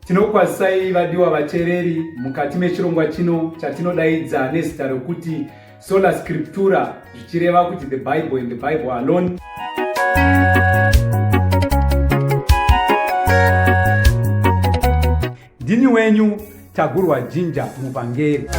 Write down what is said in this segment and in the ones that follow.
Tinokwasai vadiwa vateereri mukati mechirongwa chino chatinodaidza nezita rokuti Sola Scriptura, zvichireva kuti the Bible and the Bible alone. Ndini wenyu Tagurwa Jinja muvhangeri.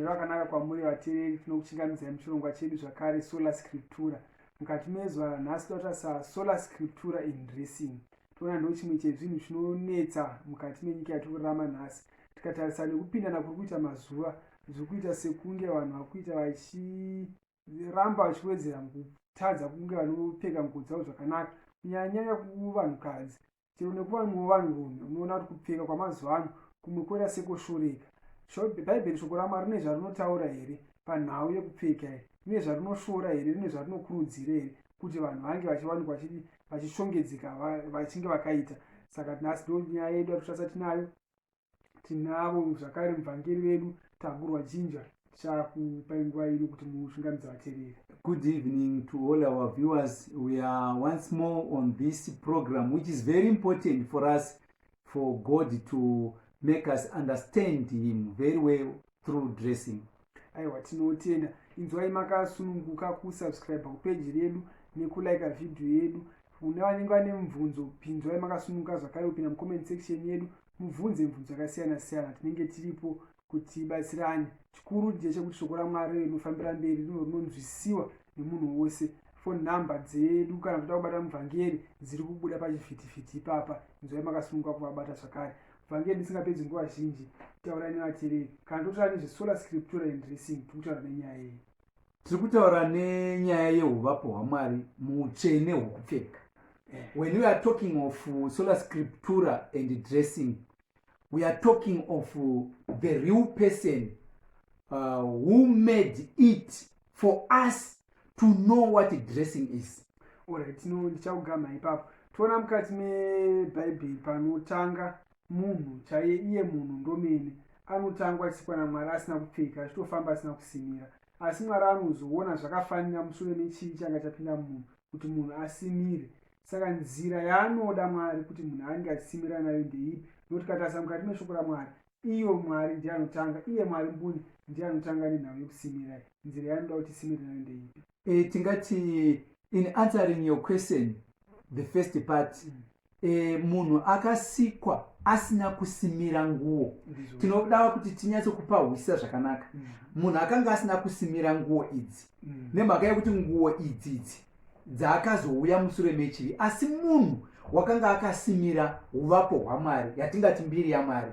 Rakanaka kwamuri vateereri, tinokuchingamidza muchirongwa chedu zvakare Sola Scriptura. Mukati mezuva ranhasi totarisa Sola Scriptura in dressing. Toona ndo chimwe chezvinhu zvinonetsa mukati menyika yatikurarama nhasi. Tikatarisa nekupindana kuri kuita mazuva, zviri kuita sekunge vanhu vakuita vachiramba vachiwedzera kutadza kunge vanopfeka nguo dzavo zvakanaka, kunyanya kuvanhukadzi. Chero nekuva mumwe vanhurume, unoona kuti kupfeka kwamazuva ano kumwe koita sekoshoreka. Bhaibheri shoko raMwari rine zvarinotaura here panhau yekupfeka here? Rine zvarinoshora here? Rine zvarinokurudzira here kuti vanhu vange vachiwanikwa vachishongedzeka vachinge vakaita? Saka nhasi ndo nyaya yedu yatichasa tinayo. Tinavo zvakare muvhangeri vedu Tagurwa Jinja. Tichakupa nguva ino kuti muchingamidza vateereri. Good evening to all our viewers. We are once more on this program, which is very important for us, for God to make us understand Him very well through dressing. Aiwa, tinotenda inzwai makasununguka kusubscribe kupeji redu nekulike video yedu. Une vanenge vane mibvunzo, pinzwai makasununguka zvakare kupinda mucomment section yedu, mubvunze mibvunzo yakasiyana siyana. Tinenge tiripo kuti tibatsirane. Chikuru ndechekuti shoko raMwari rinofambira mberi, rinonzwisiwa nemunhu wose. Phone number dzedu kana kuda kubata muvhangeri dziri kubuda pachivhitivhiti ipapa. Inzwai makasununguka kuvabata zvakare. Muvhangeri ndisingapedzi nguva zhinji, taura nevateereri. Kana totaura nezveSola Scriptura and dressing, tikutaura nenyaya yeyi. Tiri kutaura nenyaya yehuvapo hwaMwari muutsvene hwokupfeka. When we are talking of Sola Scriptura and dressing, we are talking of the real person who made it for us to know what dressing is. Alright, ndichakugama ipapo. Toona mukati meBhaibheri panotanga munhu chaiye, iye munhu ndomene anotangwa achisikwa naMwari asina kupfeka, achitofamba asina kusimira. Asi Mwari anozoona zvakafanira mushure mechii changa chapinda munhu kuti munhu asimire. Saka nzira yaanoda Mwari kuti munhu ange achisimira nayo ndeipi? Nokuti katarisa mukati meshoko raMwari, iyo Mwari ndiye anotanga, iye Mwari mbuni ndiye anotanga nenhau yekusimira. Nzira yaanoda kuti simire nayo ndeipi? Tingati, in answering your question, the first part, munhu akasikwa asina kusimira nguo. Tinoda kuti tinyatsokupahuwisa zvakanaka. Munhu akanga asina kusimira nguo idzi, nemhaka yekuti nguo idzi dzakazouya mushure mechivi, asi munhu wakanga akasimira uvapo hwaMwari, yatingati mbiri yaMwari,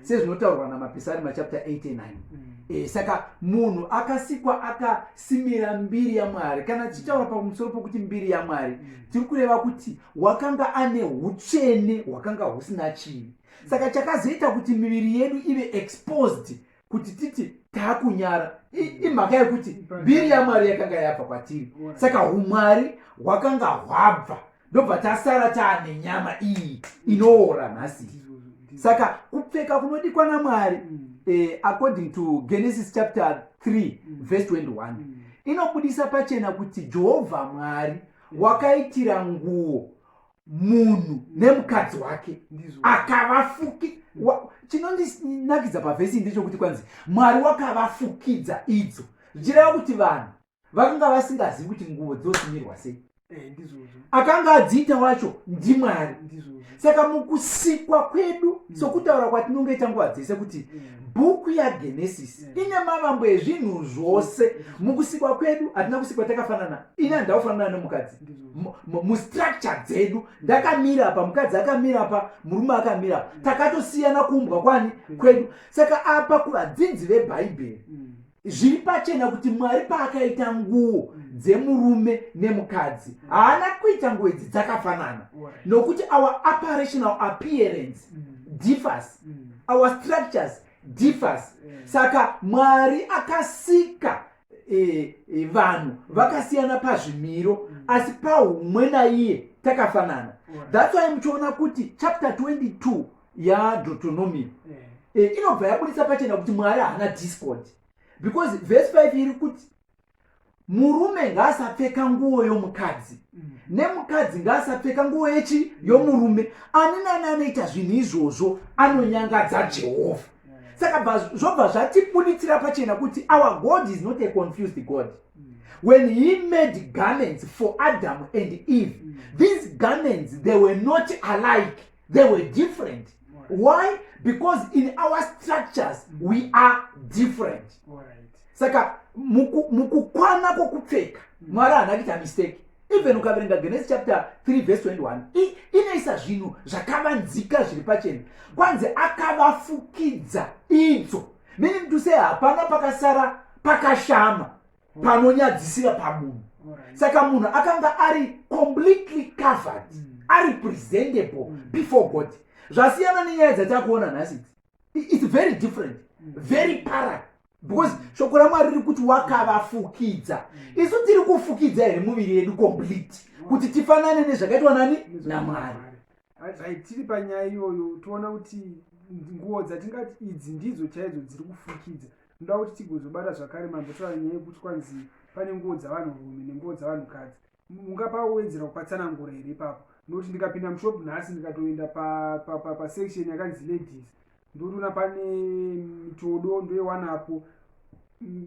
sezvinotaurwa naMapisarima chapter 89. Saka munhu akasikwa akasimira mbiri yaMwari. Kana tichitaura pamusoro pokuti mbiri yaMwari, tiri kureva kuti wakanga ane utsvene hwakanga husina chivi. Saka chakazoita kuti miviri yedu ive exposed, kuti titi taakunyara, imhaka yekuti mbiri yaMwari yakanga yabva kwatiri. Saka umwari hwakanga hwabva, ndobva tasara taane nyama iyi inoora nhasi. Saka kupfeka kunodikwa naMwari, according to Genesis chapter 3 verse 21, inobudisa pachena kuti Jehovha Mwari wakaitira nguo munhu nemukadzi wake, akavafuki. Chinondinakidza pavhesi ndechekuti kwanzi Mwari wakavafukidza idzo, zvichireva kuti vanhu vakanga vasingazivi kuti nguo dzosimirwa sei. ndizvozvo akanga adziita wacho ndimwari. ndizvozvo Saka mukusikwa kwedu sokutaura kwatinonge tanguva dzese kuti bhuku yaGenesis ine mavambo ezvinhu zvose. Mukusikwa kwedu hatina kusikwa takafanana. Ine handaufanana nemukadzi mustructure dzedu. Ndakamira apa, mukadzi akamira apa, murume akamira apa, takatosiyana kuumbwa kwani kwedu. Saka apa kuvadzidzi vebhaibheri zviri pachena kuti Mwari paakaita nguo dzemurume nemukadzi haana kuita nguo idzi dzakafanana, nokuti our operational appearance differs, our structures differs. Saka Mwari akasika vanhu vakasiyana pazvimiro asi paumwe naiye takafanana. That's why muchiona kuti chapter 22 yaDeuteronomy inobva yabudisa pachena kuti Mwari haana discord, because verse 5 iri kuti murume ngaasapfeka nguo yomukadzi nemukadzi ngaasapfeka nguo yechi yomurume. Ani nani anoita zvinhu izvozvo anonyangadza Jehovha. Saka zvobva zvatibuditsira pachena kuti our God is not a confused God. When he made garments for Adam and Eve, these garments, they were not alike, they were different. Why? Because in our structures we are different. Saka mukukwana kwokupfeka Mwari haana kuita mistake. Even ukaverenga Genesis chapter 3 verse 21 inoisa zvinhu zvakavanzika zviri pachena. Kwanze akavafukidza idzo, meaning to say hapana pakasara pakashama panonyadzisira pamunhu. Saka munhu akanga ari completely covered, ari presentable before God. Zvasiyana nenyaya dzatakuona nhasi. It's very different, very parallel. Because shoko raMwari riri kuti wakavafukidza. Isu tiri kufukidza here muviri yedu complete kuti tifanane nezvakaitwa nani naMwari. Tiri panyaya iyoyo toona kuti nguo dzatingati idzi ndidzo chaidzo dziri kufukidza. Ndoda kuti tigozobata zvakare mambotora nyaya yekuti kwanzi pane nguo dzavanhurume nenguo dzavanhukadzi. Mungapawedzera kupatsanangura here ipapo? Nokuti ndikapinda mushopu nhasi ndikatoenda pasection yakanzi ladies, ndotoona pane mitodo ndoiwanapo,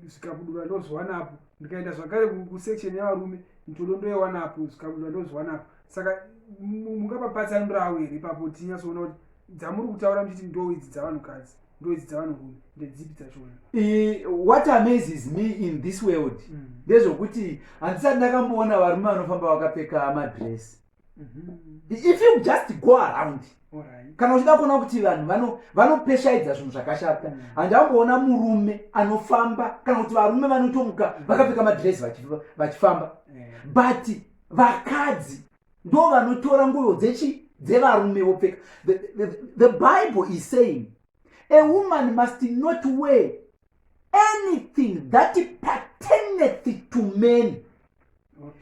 zvikabudura ndozowanapo. Ndikaenda zvakare kusection yavarume, mitodo ndoiwanapo, zvikabudura ndozowanapo. Saka mungapapatsanurawo here ipapo tinyatsoona kuti dzamuri kutaura muchiti ndo idzi dzavanhukadzi, ndo idzi dzavanhurume, ndedzipi dzachona? What amazes me in this world ndezvokuti handisati ndakamboona varume vanofamba vakapfeka madress. If you just go around, kana uchida kuona kuti vanhu vanopeshaidza zvinhu zvakashata, handamboona murume anofamba kana kuti varume vanotomuka vakapfeka madress vachifamba. But vakadzi ndo vanotora nguo dzevarume vopfeka. The Bible is saying a woman must not wear anything that pertaineth to men.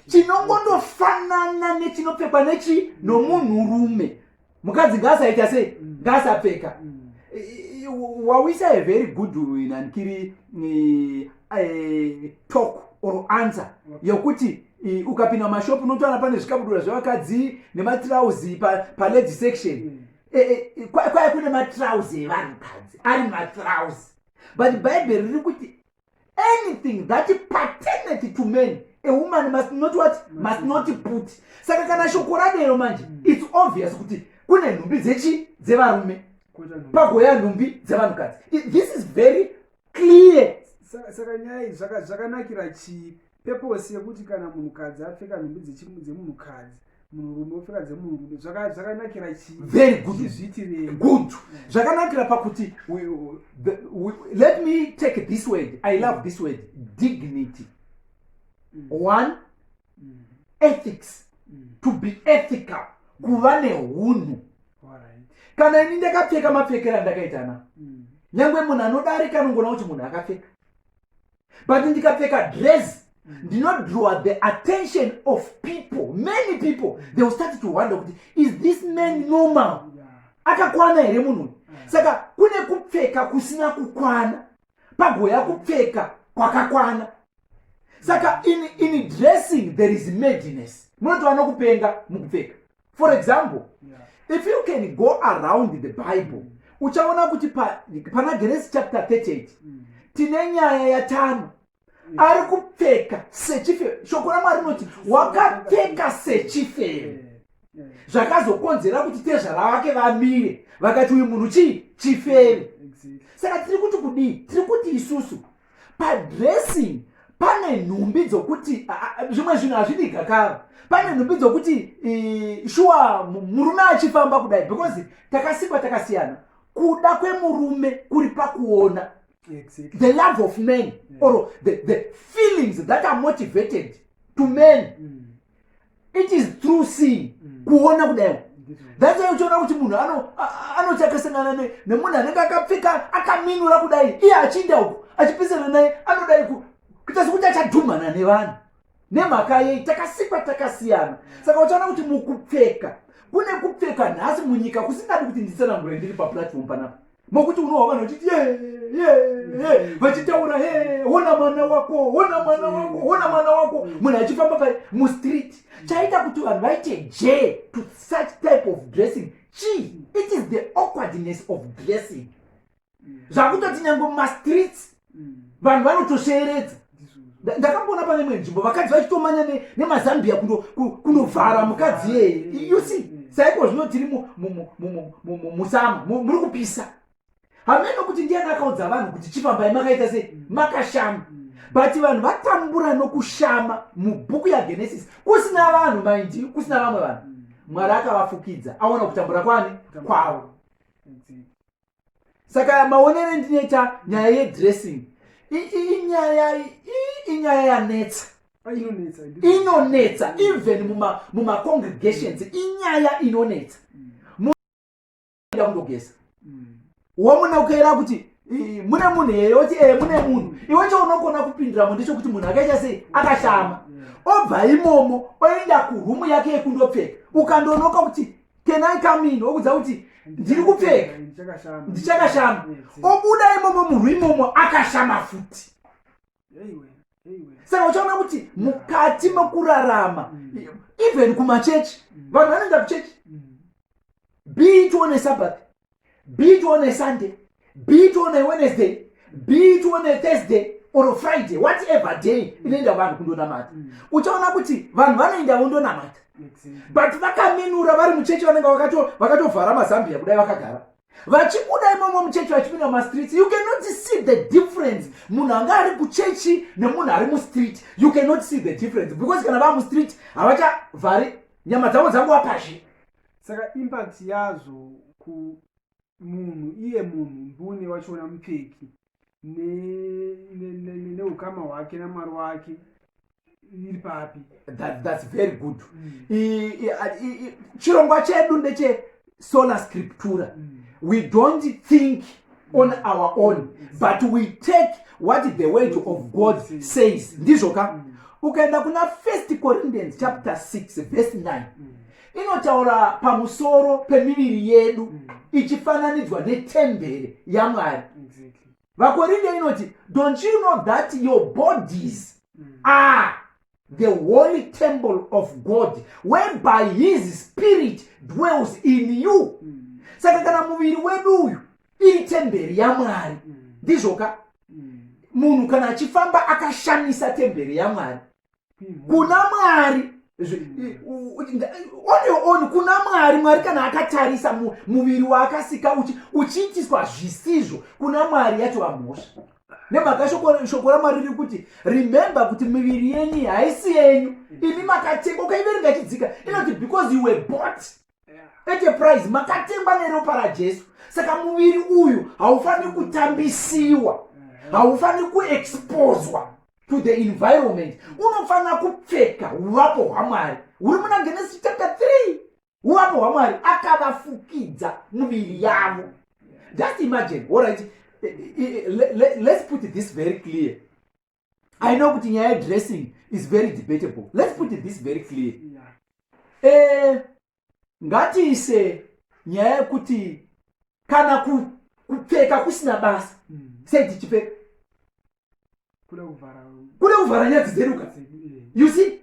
Chinongondofanana nechinopfekwa nomunhurume. Mukadzi ngaasaita sei? Ngaasapfeka. Wawisa a very good inankiri talk or answer yokuti ukapinda mashopu unotoona pane zvikabudura zvevakadzi nematrauzi palady section. Kwai kune matrauzi evanhukadzi ari matrauzi. But Bible riri kuti anything that pertaineth to men, a woman must not what? Must not put. Saka kana shoko radero manje, it's obvious kuti kune nhumbi dzevarume pagoya nhumbi dzevanhukadzi. This is very clear. Saka nyaya zvakanakira purpose yekuti kana munhukadzi apfeka nhumbi dzemunhukadzi, munhurume opfeka dzemunhurume, zvakanakira very good. Zvakanakira pakuti let me take this word. I love this word, dignity. One, ethics, to be ethical, kuva neunhu. Kana ini ndakapfeka mapfekera ndakaitana, nyangwe munhu anodarika anongona kuti munhu akapfeka. But ndikapfeka dress, do not draw the attention of people. Many people, they will start to wonder, is this man normal? Akakwana here munhu. Saka kune kupfeka kusina kukwana, pagoya kupfeka kwakakwana. Saka in dressing there is madness. Munoto anokupenga mukupfeka. For example, if you can go around the Bible, uchaona kuti pana Genesis chapter 38, tine nyaya yatano. ari kupfeka sechifeve. Shoko raMwari rinoti wakapfeka sechifeve, zvakazokonzera kuti tezvara vake vamire vakati uyu munhu chifeve. Saka tiri kuti kudii? Tiri kuti isusu padressing pane nhumbi dzokuti zvimwe zvinhu hazvidi gakava. Pane nhumbi dzokuti shuwa murume achifamba kudai, because takasikwa takasiyana. Kuda kwemurume kuri pakuona. The love of men, or the feelings that are motivated to men, it is through seeing. Kuona kudai. That's why uchiona kuti munhu anochakasangana nemunhu anenge akapfeka akaminura kudai, iye achinda uko achipisana naye anodai kuita sekuti achadhumana nevanhu nemhaka yei. Takasikwa takasiyana. Saka uchiona kuti mukupfeka kune kupfeka nhasi munyika kusingadi kuti nditsanangure ndiri paplatform panapa, mokuti unowa vanhu vachiti vachitaura ona mwana wako, ona mwana wako, ona mwana wako, munhu achifamba mustreet. Chaita kuti vanhu vaite to such type of dressing. It is the awkwardness of dressing. Zvakutoti nyange mumastreets vanhu vanotosheredza. Ndakamboona pane imwe nzvimbo vakadzi vachitomanya nemazambia kunovhara mukadzi yeye. You see, saiko zvino tiri musama muri kupisa. Hameno kuti ndiani akaudza vanhu kuti chifambai makaita sei? Makashama. But vanhu vatambura nokushama mubhuku yaGenesis. Kusina vanhu maindi, kusina vamwe vanhu. Mwari akavafukidza, aona kutambura kwavo. Saka maonere ndinoita nyaya yedressing. Inyaya yanetsa. Inonetsa. Even muma congregations. Inyaya inonetsa. Muda kundogesa. Wamuna ukaira kuti mune munhu here oti mune munhu. Iwe chaunogona kupindiramo ndechekuti munhu akaita sei? Akashama. Obva imomo oenda kurumu yake yekundopfeka. Ukandonoka kuti can I come in? Okudza kuti ndiri kupfeka ndichakashama. Obuda imomo munhu imomo akashama futi. Saka uchaona kuti mukati mekurarama, even kumachechi, vanhu vanoenda kuchechi, be it on a Sabbath, be it on a Sunday, be it on a Wednesday, be it on a Thursday or a Friday, whatever day inoenda vanhu kundonamata. Uchaona kuti vanhu vanoenda kundonamata. But vakaminura vari muchechi vanenge vakatovhara mazambia kudai vakagara. Vachibuda imomo muchechi vachipinda mumastreets, you cannot see the difference. Munhu anga ari kuchechi nemunhu ari mustreet, you cannot see the difference. Because kana va mustreet havachavhari nyama dzavo dzanguva pashi. Saka impact yazo kumunhu iye munhu mbune wachiona mupfeki neukama hwake naMwari wake iri papi. That's very good. Chirongwa chedu ndeche sola scriptura. We don't think on our own, but we take what the word of God says. Ndizvoka. Ukaenda kuna 1 Corinthians chapter 6 verse 9. Inotaura pamusoro pemiviri yedu ichifananidzwa netembere yaMwari. VaKorinte inoti, don't you know that your bodies are the holy temple of God, whereby his spirit dwells in you? Saka kana muviri wedu uyu iri temberi yaMwari. Ndizvoka. Munhu kana achifamba akashamisa temberi yaMwari, kuna Mwari on your own, kuna Mwari kana akatarisa muviri waakasika uchiitiswa zvisizvo, kuna Mwari yatova mhosva. Nemhaka shoko raMwari riri kuti remember kuti miviri yenyu haisi yenyu, imi makatengwa. Ukaiverenga ichidzika inoti because you were bought at a price, makatengwa neropa raJesu. Saka muviri uyu haufaniri kutambisiwa, haufaniri kuexposwa to the environment. Unofanira kupfeka uvapo hwaMwari. Uri muna Genesis chapter 3. Uvapo hwaMwari akavafukidza muviri yavo. Just imagine. All right. Let's put this very clear. I know kuti nyaya dressing is very debatable. Let's put this very clear. Ngatiise nyaya yekuti kana kupfeka kusina basa, sei tichipfeka kuda kuvhara nyadzi dzedu. You see?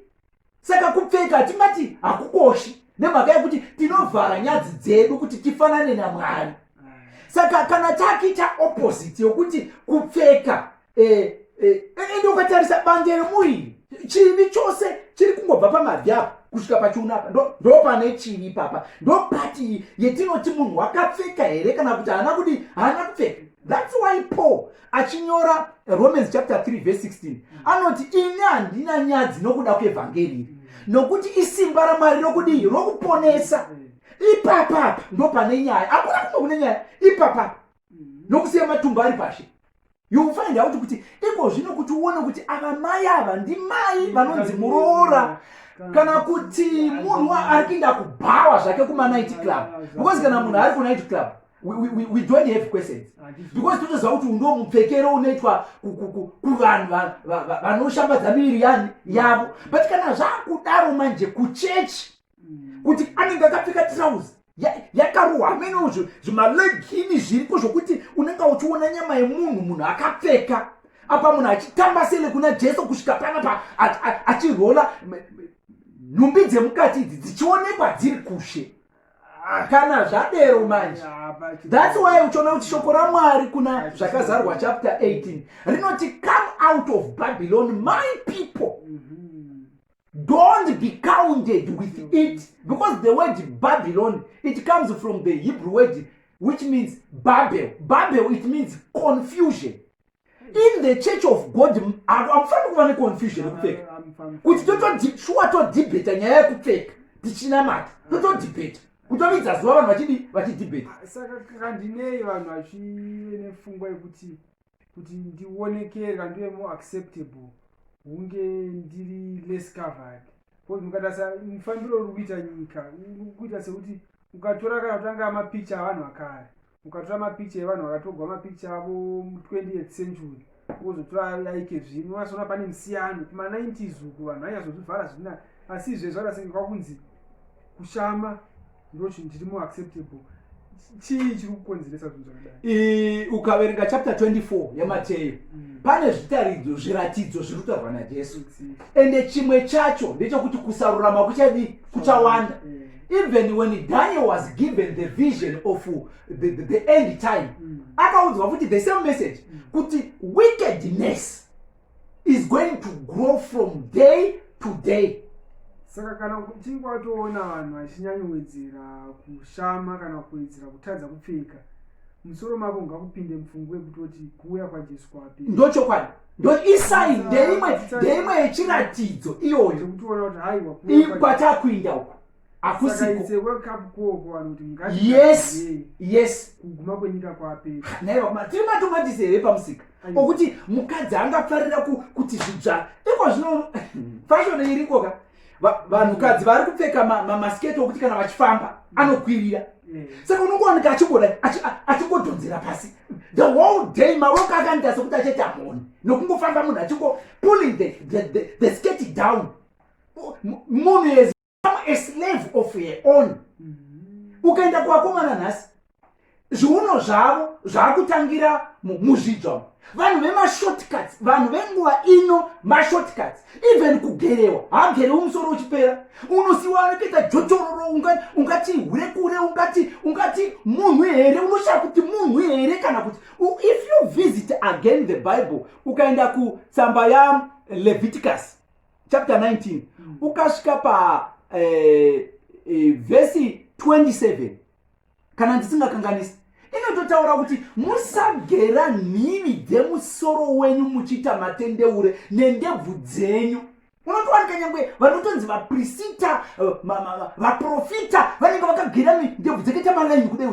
Saka kupfeka tingati hakukoshi nemhaka yekuti tinovhara nyadzi dzedu kuti tifanane naMwari. Saka kana takiita opposite yokuti kupfeka ende ukatarisa bande remuviri chivi chose chiri kungobva pamabvi apa kusvika pachiuno apa ndo pane chivi papa ndo pati yetinoti munhu wakapfeka here kana kuti haana kupfeka. That's why Paul achinyora Romans chapter 3 verse 16 anoti ini handina nyadzi nokuda kwevhangeri nokuti isimba raMwari rokudii rokuponesa. Ipapapa ndo pane nyaya, hakuna kumwe kune nyaya ipapapa nokusiya matumbu ari pashi. You find out kuti iko zvino kuti uone kuti ava mai ava ndi mai vanonzi muroora kana kuti munhu ari kuenda kubhawa zvake kuma-night club. Because kana munhu ari ku-night club we don't have questions. Because totoziva kuti ndo mupfekero unoitwa kuvanhu vanoshambadza miviri yavo. But kana zvakudaro manje kuchechi kuti anenge akapfeka trouser yakarohwa hameno zvimalegini zviriko zvokuti unenge uchiona nyama yemunhu akapfeka apa munhu achitamba sele kuna Jesu kusvika panapa achirola nhumbi dzemukati idzi dzichionekwa dziri kushe kana zvadero manje. That's why uchiona kuti shoko raMwari kuna zvakazarwa chapter 18 rinoti come out of Babylon my people. Don't be counted with it, because the word Babylon, it comes from the Hebrew word which means Babel. Babel, it means confusion. In the church of God, I'm finding one confusion. Kuti toto debate nyaya yekupfeka tichinamata toto debate kutomidza zuva vanhu vachidebate. Saka kandinei vanhu vachine pfungwa yekuti ndionekere kandive more acceptable hunge ndiri less covered. Because mukatasa mufambiro uri kuita nyika kuita sekuti ukatora kana kutanga mapicha avanhu vakare, ukatora mapicha evanhu vakatogwa mapicha avo mu20th century uzotora yaike zvino unasona pane musiyano kuma-90s uku vanhu vanyazozvivhara zvina, asi izvezvo zvakasengekwa kunzi kushama ndo chinhu chiri more acceptable. Chii chiri kukonzeresa zvinhu zvakadai? Ukaverenga chapter 24 yaMateyu pane zviratidzo zviri kutaurwa naJesu, ende chimwe chacho ndechekuti kusarurama kuchawanda. Even when Daniel was given the vision of the end time, akaudzwa kuti the same message kuti wickedness is going to grow from day to day. Saka kana tikwatoona vanhu vachinyanyowedzera kushama kana kuwedzera kutadza kupfeka, musoro mako ngakupinde mupfungwe kutoti kuuya kwaJesu kwapi. Ndochokwadi, ndo isaini ndeimwe yechiratidzo iyoyo kuti haiwa kwatakuinda uko akusiko. Yes kuguma kwenyika kwapi. Naiva tiri matomatisere pamusika okuti mukadzi angafarira kuti zvidzva iko zvino fashion irikoka. Vanhukadzi vari kupfeka mamasiketo okuti kana vachifamba anokwirira. Saka unongowanika achingodhonzera pasi the whole day, maoko akaita sekuti achaita mhoni nokungofamba munhu achingo pulling the skirt down. Munhu is a slave of her own. Ukaenda kuvakomana nhasi zviuno zvavo zvaakutangira muzvidzva. Vanhu vemashortcuts, vanhu venguva ino mashortcuts, even kugerewa hagerewi musoro uchipera, unosiwa anokuita jotororo ungati hurekure ungati munhu here, unoshaya kuti munhu here kana kuti if you visit again the Bible ukaenda kutsamba yaLeviticus chapter 19 ukasvika pa verse 27 kana ndisingakanganisi inototaura kuti musagera nhivi dzemusoro wenyu muchiita matendeure nendebvu dzenyu. Unotowanika nyangwe vanotonzi vaprisita vaprofita vanenge vakagera ndebvu dzakaita malaini kudai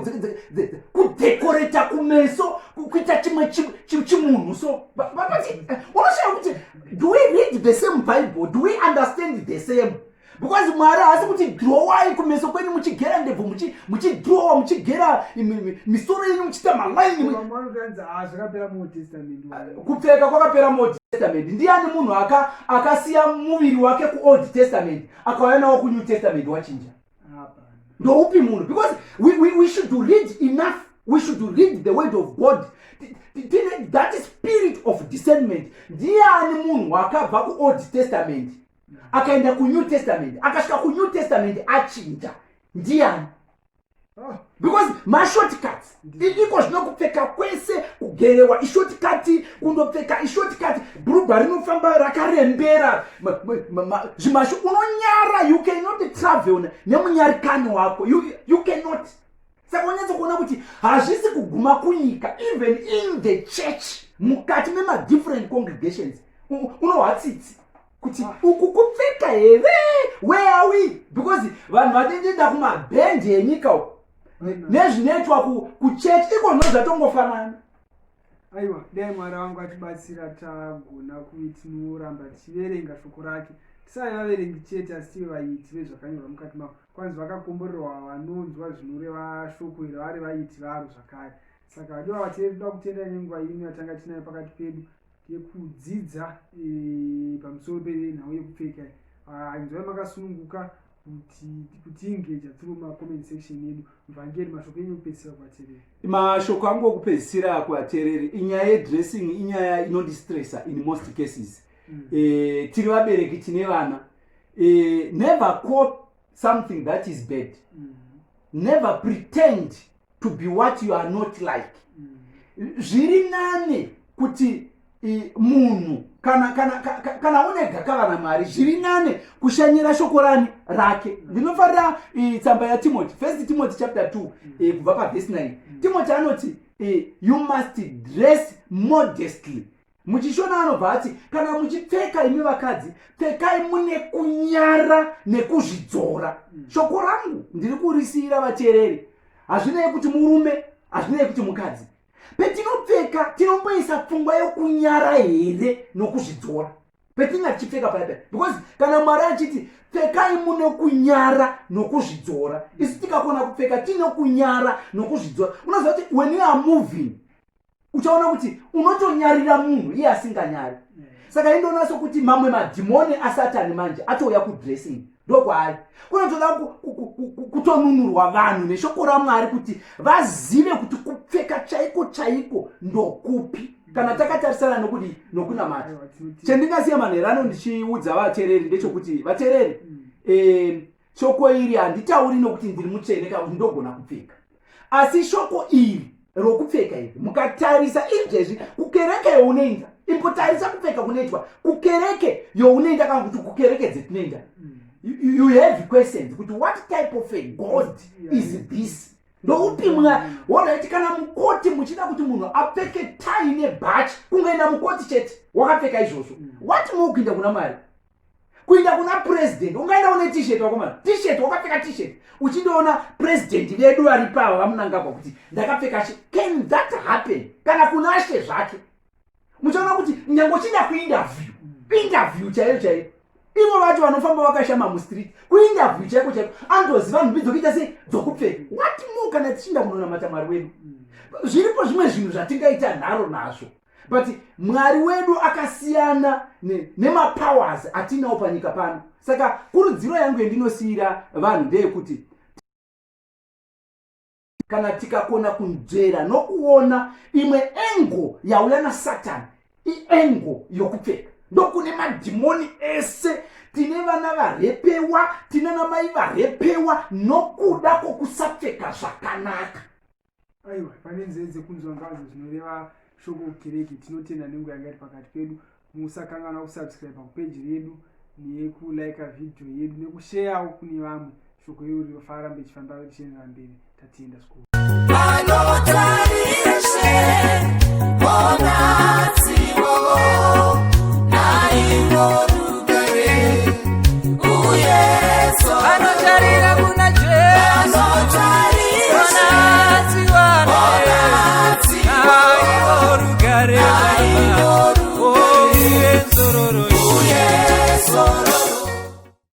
kudhekoreta kumeso kuita chimwe chimunhu. So unoshaya kuti do we read the same Bible? Do we understand the same? Because Mwari haasi kuti drowai kumeso kwenyu muchigera ndebvu muchidrowa muchigera misoro yenyu muchiita malaini. Kupfeka kwakapera muOld Testament. Ndiani munhu akasiya muviri wake kuOld Testament akauya nawo kuNew Testament wachinja? Ndoupi munhu? Because we should read enough. We should read the word of God. That is spirit of discernment. Ndiani munhu akabva kuOld Testament akaenda kuNew Testament akasvika kuNew Testament achinja? Ndiani? Because mashortcuts iko zvinokupfeka kwese kugerewa ishortcut kundopfeka ishortcut bhurugwa rinofamba rakarembera zvimasho unonyara. You cannot travel nemunyarikani wako, you cannot. Saka unyatso kuona kuti hazvisi kuguma kunyika, even in the church, mukati different congregations unohwatsitsi kuti uku kupfeka here, where are we? Because vanhu vatenda kumabhendi enyika uko nezvinoitwa kuchechi iko zvatongofanana. Aiwa, dai Mwari wangu atibatsira tagona kuti tinoramba tichiverenga shoko rake, tisave vaverengi chete asi tive vaiti vezvakanyorwa mukati mavo. Kwanzi vakakomborerwa vanonzwa zvinoreva shoko iri vari vaiti varo zvakare. Saka vadiwa vateereri, toda kutenda nenguva ino yatanga tinayo pakati pedu yekudzidza pamusoro penhau yekupfeka. Inzwai makasununguka kuti ingeja through comment section yedu. Mvangeri, mashoko enyu ekupedzisira kuvateereri. Mashoko angu okupedzisira kuvateereri, inyaya yedressing inyaya inondistressa in most cases. Tiri vabereki tine vana, never call something that is bad. Never pretend to be what you are not like. Zviri nane kuti munhu kana une gakava naMwari, zviri nane kushanyira shoko rake. Ndinofarira tsamba yaTimothy, 1 Timothy chapter 2 kubva paverse 9. Timothy anoti you must dress modestly. Muchishona anobva ati kana muchipfeka imi vakadzi, pfekai mune kunyara nekuzvidzora. Shoko rangu ndiri kurisiyira vateereri, hazvinei kuti murume, hazvinei kuti mukadzi. Petinopfeka tinomboisa pfungwa yokunyara here nokuzvidzora petingachipfeka paya, because kana Mwari achiti pfekai mune kunyara nokuzvidzora, isu tikakona kupfeka tine kunyara nokuzvidzora, unoziva kuti when you are moving uchaona kuti unotonyarira munhu iye asinganyari. Saka indonatso kuti mamwe madhimoni asatani manje atouya kudressing, ndokwaari kunotoda kutonunurwa vanhu neshoko raMwari kuti vazive kuti kupfeka chaiko chaiko ndokupi kana takatarisana nokunamata. Chendingasiya manherano ndichiudza vateereri ndechekuti vateereri, shoko iri handitauri nokuti ndiri mutsvene kana kuti ndogona kupfeka, asi shoko iri rokupfeka iri mukatarisa izvezvi kukereke younoenda, imbotarisa kupfeka kunoitwa kukereke younoenda kana kuti kukereke dzetinoenda. You have questions kuti what type of a God is this? Ndoupi alright, kana mukoti muchida kuti munhu apfeke tie nebhachi, kungaenda mukoti chete wakapfeka izvozvo, what more kuinda kuna Mwari? Kuinda kuna president ungaenda une t-shirt wakomana, t-shirt wakapfeka t-shirt, uchindoona president vedu vari pava vamunangagwa kuti ndakapfeka she. Can that happen? Kana kuna She zvake muchaona kuti nyango chinda kuinterview chaiyo ivo vacho vanofamba vakashama mustreet kuinterview chaiko andoziva nhumbi dzokuita sei dzokupfeka. What more kana tichinda kunonamata Mwari wedu? Zviripo zvimwe zvinhu zvatingaita nharo nazvo, but Mwari wedu akasiyana nemapowers atinawo panyika pano. Saka kurudziro yangu yendinosiyira vanhu ndeyekuti kana tikakona kunzvera nokuona imwe engo yauya naSatani, iengo yokupfeka, ndokune madhimoni ese. Tine vana varepewa, tine namai varepewa nokuda kwokusapfeka zvakanaka. Aiwa, pane nzeve dzekunzwa ngazo zvinoreva shoko kereke. Tinotenda nenguva yanga iri pakati pedu. Musakanganwa kusubscribe kupeji yedu nekulike video yedu nekusharewo kune vamwe. Shoko iro rifarambe richifamba richienderera mberi. Tatenda zvikuru.